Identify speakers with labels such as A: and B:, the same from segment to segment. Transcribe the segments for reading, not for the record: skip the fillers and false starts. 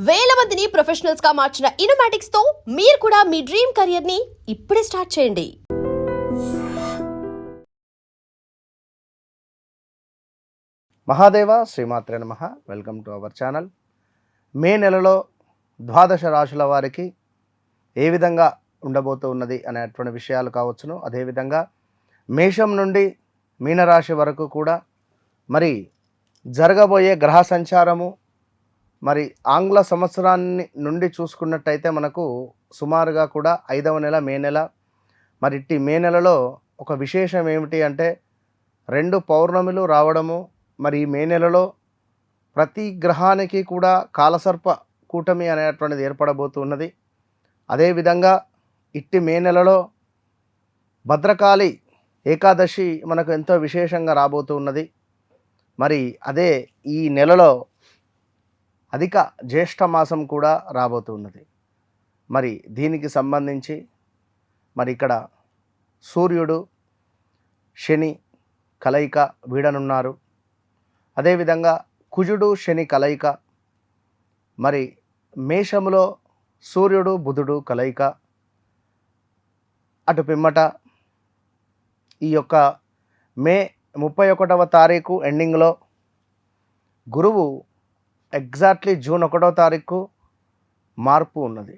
A: వేల మందిని ప్రొఫెషనల్స్ గా మార్చిన ఇనోమాటిక్స్ తో మీరు కూడా మీ డ్రీమ్ కెరియర్ ని ఇప్పుడే స్టార్ట్ చేయండి.
B: మహాదేవ శ్రీమాత్రే నమః. Welcome to our channel. May నెలలో ద్వాదశ రాశుల వారికి ఏ విధంగా ఉండబోతూ ఉన్నది అనేటువంటి విషయాలు కావచ్చును. అదేవిధంగా మేషం నుండి మీనరాశి వరకు కూడా మరి జరగబోయే గ్రహ సంచారము, మరి ఆంగ్ల సంవత్సరాన్ని నుండి చూసుకున్నట్టయితే మనకు సుమారుగా కూడా 5వ నెల మే నెల. మరి ఇట్టి మే నెలలో ఒక విశేషం ఏమిటి అంటే 2 పౌర్ణములు రావడము. మరి ఈ మే నెలలో ప్రతి గ్రహానికి కూడా కాలసర్ప కూటమి అనేటువంటిది ఏర్పడబోతున్నది. అదేవిధంగా ఇట్టి మే నెలలో భద్రకాళి ఏకాదశి మనకు ఎంతో విశేషంగా రాబోతూ ఉన్నది. మరి అదే ఈ నెలలో అధిక జ్యేష్ఠ మాసం కూడా రాబోతున్నది. మరి దీనికి సంబంధించి మరి ఇక్కడ సూర్యుడు శని కలయిక వీడనున్నారు. అదేవిధంగా కుజుడు శని కలయిక, మరి మేషములో సూర్యుడు బుధుడు కలయిక, అటు పిమ్మట ఈ యొక్క మే 31వ తారీఖు ఎండింగ్లో గురువు ఎగ్జాక్ట్లీ జూన్ 1వ తారీఖు మార్పు ఉన్నది.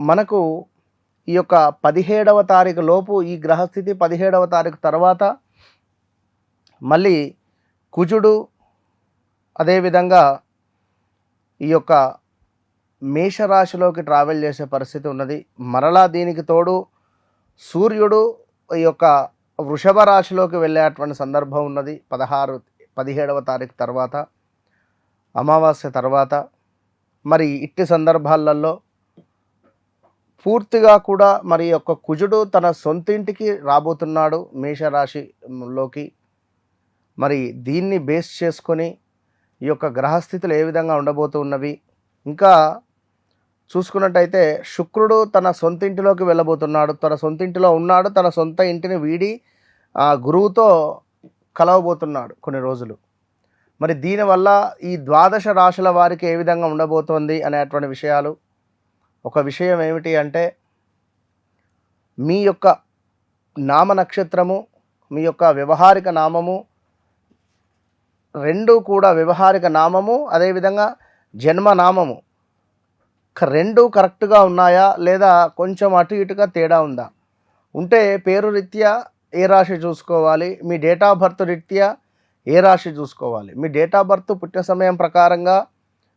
B: మనకు ఈ యొక్క 17వ తారీఖు లోపు ఈ గ్రహస్థితి, 17వ తారీఖు తర్వాత మళ్ళీ కుజుడు అదేవిధంగా ఈ యొక్క మేషరాశిలోకి ట్రావెల్ చేసే పరిస్థితి ఉన్నది. మరలా దీనికి తోడు సూర్యుడు ఈ యొక్క వృషభ రాశిలోకి వెళ్ళేటువంటి సందర్భం ఉన్నది. 17వ తారీఖు తర్వాత అమావాస్య తర్వాత. మరి ఇట్టి సందర్భాలలో పూర్తిగా కూడా మరి యొక్క కుజుడు తన సొంతింటికి రాబోతున్నాడు మేషరాశిలోకి. మరి దీన్ని బేస్ చేసుకొని ఈ యొక్క గ్రహస్థితులు ఏ విధంగా ఉండబోతున్నవి, ఇంకా చూసుకున్నట్టయితే శుక్రుడు తన సొంతింటిలోకి వెళ్ళబోతున్నాడు. తన సొంతింటిలో ఉన్నాడు, తన సొంత ఇంటిని వీడి గురువుతో కలవబోతున్నాడు కొన్ని రోజులు. మరి దీనివల్ల ఈ ద్వాదశ రాశుల వారికి ఏ విధంగా ఉండబోతోంది అనేటువంటి విషయాలు. ఒక విషయం ఏమిటి అంటే మీ యొక్క నామ నక్షత్రము, మీ యొక్క వ్యవహారిక నామము రెండు కూడా, వ్యవహారిక నామము అదేవిధంగా జన్మనామము రెండు కరెక్ట్గా ఉన్నాయా లేదా కొంచెం అటు ఇటుగా తేడా ఉందా, ఉంటే పేరు రీత్యా ఏ రాశి చూసుకోవాలి, మీ డేట్ ఆఫ్ బర్త్ రీత్యా ఏ రాశి చూసుకోవాలి. మీ డేట్ ఆఫ్ బర్త్ పుట్టిన సమయం ప్రకారంగా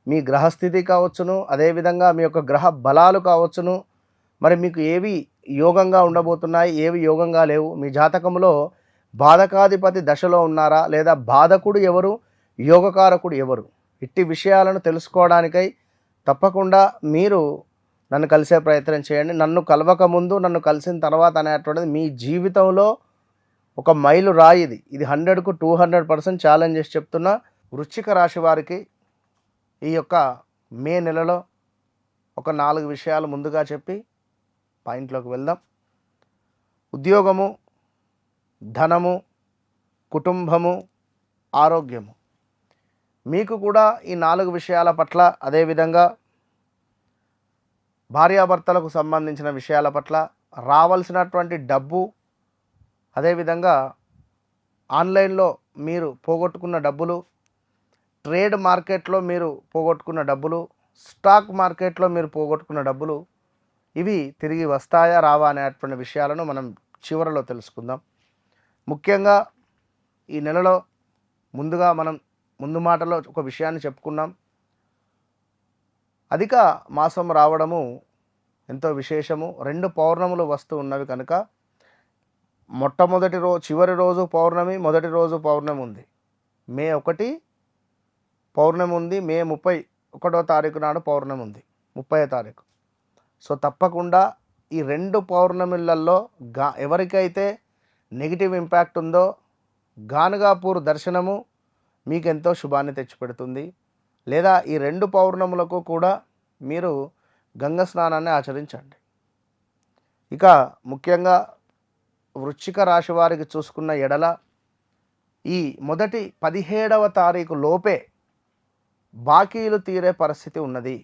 B: మీ గ్రహస్థితి కావచ్చును, అదేవిధంగా మీ యొక్క గ్రహ బలాలు కావచ్చును. మరి మీకు ఏవి యోగంగా ఉండబోతున్నాయి, ఏవి యోగంగా లేవు, మీ జాతకంలో బాధకాధిపతి దశలో ఉన్నారా లేదా బాధకుడు ఎవరు, యోగకారకుడు ఎవరు, ఇట్టి విషయాలను తెలుసుకోవడానికై తప్పకుండా మీరు నన్ను కలిసే ప్రయత్నం చేయండి. నన్ను కలవక ముందు, నన్ను కలిసిన తర్వాత అనేటువంటిది మీ జీవితంలో ఒక మైలు రాయిది. ఇది 100కు 200% ఛాలెంజ్ చేసి చెప్తున్నా. వృశ్చిక రాశి వారికి ఈ యొక్క మే నెలలో ఒక 4 విషయాలు ముందుగా చెప్పి పాయింట్లోకి వెళ్దాం. ఉద్యోగము, ధనము, కుటుంబము, ఆరోగ్యము. మీకు కూడా ఈ 4 విషయాల పట్ల, అదేవిధంగా భార్యాభర్తలకు సంబంధించిన విషయాల పట్ల, రావాల్సినటువంటి డబ్బు, అదేవిధంగా ఆన్లైన్లో మీరు పోగొట్టుకున్న డబ్బులు, ట్రేడ్ మార్కెట్లో మీరు పోగొట్టుకున్న డబ్బులు, స్టాక్ మార్కెట్లో మీరు పోగొట్టుకున్న డబ్బులు, ఇవి తిరిగి వస్తాయా రావా అనేటువంటి విషయాలను మనం చివరిలో తెలుసుకుందాం. ముఖ్యంగా ఈ నెలలో ముందుగా మనం ముందు మాటలో ఒక విషయాన్ని చెప్పుకున్నాం. అధిక మాసం రావడము ఎంతో విశేషము. 2 పౌర్ణములు వస్తూ ఉన్నవి కనుక మొట్టమొదటి చివరి రోజు పౌర్ణమి, మొదటి రోజు పౌర్ణమి ఉంది. మే 1 పౌర్ణమి ఉంది, మే 31వ తారీఖు నాడు పౌర్ణమి ఉంది, 30వ తారీఖు. సో తప్పకుండా ఈ 2 పౌర్ణమిలలో ఎవరికైతే నెగిటివ్ ఇంపాక్ట్ ఉందో గానుగాపూర్ దర్శనము మీకు ఎంతో శుభాన్ని తెచ్చిపెడుతుంది. లేదా ఈ 2 పౌర్ణములకు కూడా మీరు గంగ స్నానాన్ని ఆచరించండి. ఇక ముఖ్యంగా వృశ్చిక రాశి వారికి చూసుకున్న ఎడల ఈ మొదటి 17వ తారీఖు లోపే బాకీలు తీరే పరిస్థితి ఉన్నది.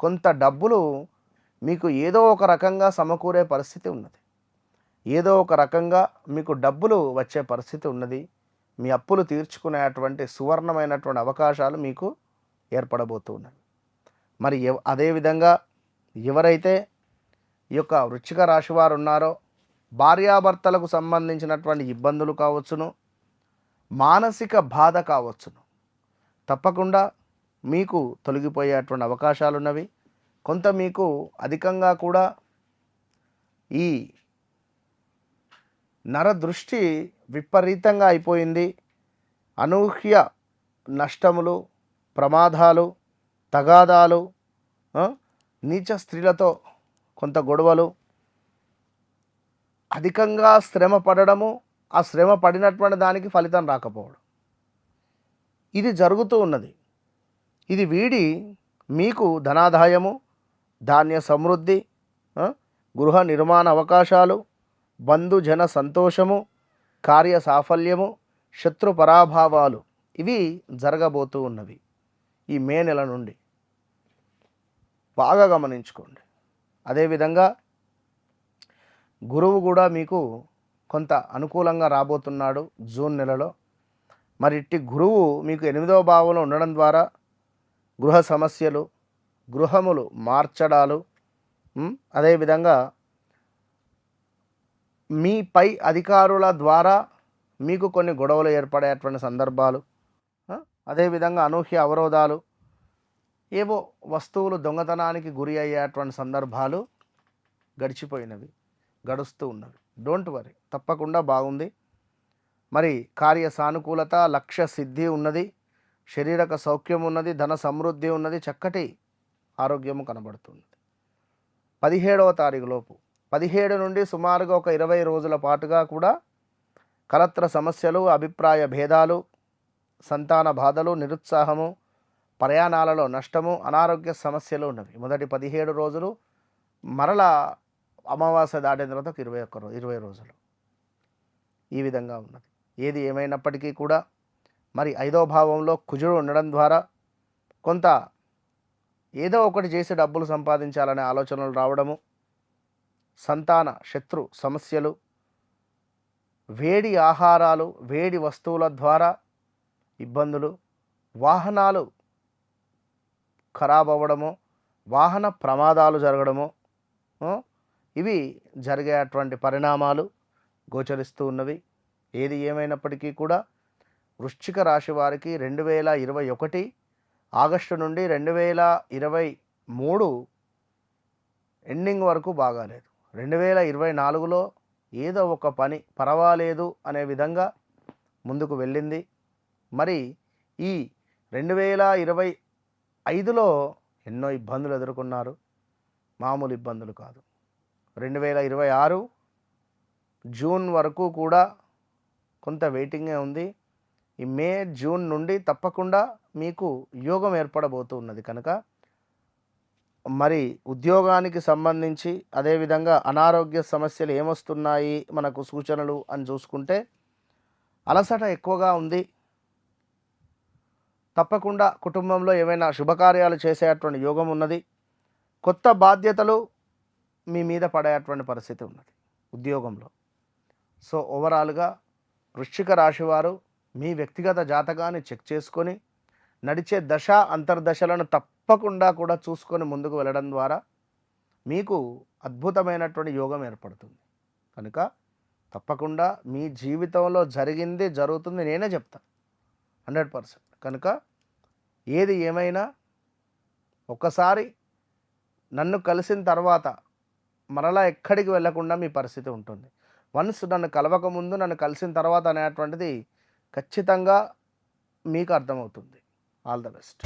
B: కొంత డబ్బులు మీకు ఏదో ఒక రకంగా సమకూరే పరిస్థితి ఉన్నది. ఏదో ఒక రకంగా మీకు డబ్బులు వచ్చే పరిస్థితి ఉన్నది. మీ అప్పులు తీర్చుకునేటువంటి సువర్ణమైనటువంటి అవకాశాలు మీకు ఏర్పడబోతూ ఉన్నవి. మరి అదేవిధంగా ఎవరైతే ఈ యొక్క వృశ్చిక రాశి వారు ఉన్నారో భార్యాభర్తలకు సంబంధించినటువంటి ఇబ్బందులు కావచ్చును, మానసిక బాధ కావచ్చును, తప్పకుండా మీకు తొలగిపోయేటువంటి అవకాశాలు ఉన్నవి. కొంత మీకు అధికంగా కూడా ఈ నరదృష్టి విపరీతంగా అయిపోయింది. అనూహ్య నష్టములు, ప్రమాదాలు, తగాదాలు, నీచ స్త్రీలతో కొంత గొడవలు, అధికంగా శ్రమ పడడము, ఆ శ్రమ పడినటువంటి దానికి ఫలితం రాకపోవడం, ఇది జరుగుతూ ఉన్నది. ఇది వీడి మీకు ధనాదాయము, ధాన్య సమృద్ధి, గృహ నిర్మాణ అవకాశాలు, బంధుజన సంతోషము, కార్య సాఫల్యము, శత్రు పరాభావాలు ఇవి జరగబోతూ ఉన్నవి ఈ మే నెల నుండి. బాగా గమనించుకోండి. అదేవిధంగా గురువు కూడా మీకు కొంత అనుకూలంగా రాబోతున్నాడు జూన్ నెలలో. మరి ఇట్టి గురువు మీకు 8వ భావంలో ఉండడం ద్వారా గృహ సమస్యలు, గృహములు మార్చడాలు, అదేవిధంగా మీ పై అధికారుల ద్వారా మీకు కొన్ని గొడవలు ఏర్పడేటువంటి సందర్భాలు, అదేవిధంగా అనూహ్య అవరోధాలు, ఏవో వస్తువులు దొంగతనానికి గురి అయ్యేటువంటి సందర్భాలు గడిచిపోయినవి, గడుస్తూ ఉన్నవి. డోంట్ వరీ, తప్పకుండా బాగుంది. మరి కార్య సానుకూలత, లక్ష్య సిద్ధి ఉన్నది, శారీరక సౌఖ్యం ఉన్నది, ధన సమృద్ధి ఉన్నది, చక్కటి ఆరోగ్యము కనబడుతుంది. 17వ తారీఖు లోపు 17 నుండి సుమారుగా ఒక 20 రోజుల పాటుగా కూడా కలత్ర సమస్యలు, అభిప్రాయ భేదాలు, సంతాన బాధలు, నిరుత్సాహము, ప్రయాణాలలో నష్టము, అనారోగ్య సమస్యలు ఉన్నవి. మొదటి 17 రోజులు, మరలా అమావాస్య దాటిన తర్వాత 20 రోజులు ఈ విధంగా ఉన్నది. ఏది ఏమైనప్పటికీ కూడా మరి 5వ భావంలో కుజుడు ఉండడం ద్వారా కొంత ఏదో ఒకటి చేసి డబ్బులు సంపాదించాలనే ఆలోచనలు రావడము, సంతాన శత్రు సమస్యలు, వేడి ఆహారాలు, వేడి వస్తువుల ద్వారా ఇబ్బందులు, వాహనాలు ఖరాబ్ అవ్వడము, వాహన ప్రమాదాలు జరగడము, ఇవి జరిగేటువంటి పరిణామాలు గోచరిస్తూ ఉన్నవి. ఏది ఏమైనప్పటికీ కూడా వృశ్చిక రాశి వారికి 2021 ఆగస్టు నుండి 2023 ఎండింగ్ వరకు బాగాలేదు. 2024లో ఏదో ఒక పని పర్వాలేదు అనే విధంగా ముందుకు వెళ్ళింది. మరి ఈ 2025లో ఎన్నో ఇబ్బందులు ఎదుర్కొన్నారు, మామూలు ఇబ్బందులు కాదు. 2026 జూన్ వరకు కూడా కొంత వెయిటింగే ఉంది. ఈ మే జూన్ నుండి తప్పకుండా మీకు యోగం ఏర్పడబోతూ ఉన్నది కనుక మరి ఉద్యోగానికి సంబంధించి, అదేవిధంగా అనారోగ్య సమస్యలు ఏమొస్తున్నాయి మనకు సూచనలు అని చూసుకుంటే అలసట ఎక్కువగా ఉంది. తప్పకుండా కుటుంబంలో ఏమైనా శుభకార్యాలు చేసేటువంటి యోగం ఉన్నది. కొత్త బాధ్యతలు మీ మీద పడేటువంటి పరిస్థితి ఉన్నది ఉద్యోగంలో. సో ఓవరాల్గా వృశ్చిక రాశి వారు మీ వ్యక్తిగత జాతకాన్ని చెక్ చేసుకొని నడిచే దశ అంతర్దశలను తప్పకుండా కూడా చూసుకొని ముందుకు వెళ్ళడం ద్వారా మీకు అద్భుతమైనటువంటి యోగం ఏర్పడుతుంది. కనుక తప్పకుండా మీ జీవితంలో జరిగింది జరుగుతుంది నేనే చెప్తాను 100%. కనుక ఏది ఏమైనా ఒక్కసారి నన్ను కలిసిన తర్వాత మరలా ఎక్కడికి వెళ్ళకుండా మీ పరిస్థితి ఉంటుంది. వన్స్ నన్ను కలవకముందు నన్ను కలిసిన తర్వాత అనేటువంటిది ఖచ్చితంగా మీకు అర్థమవుతుంది. All the best.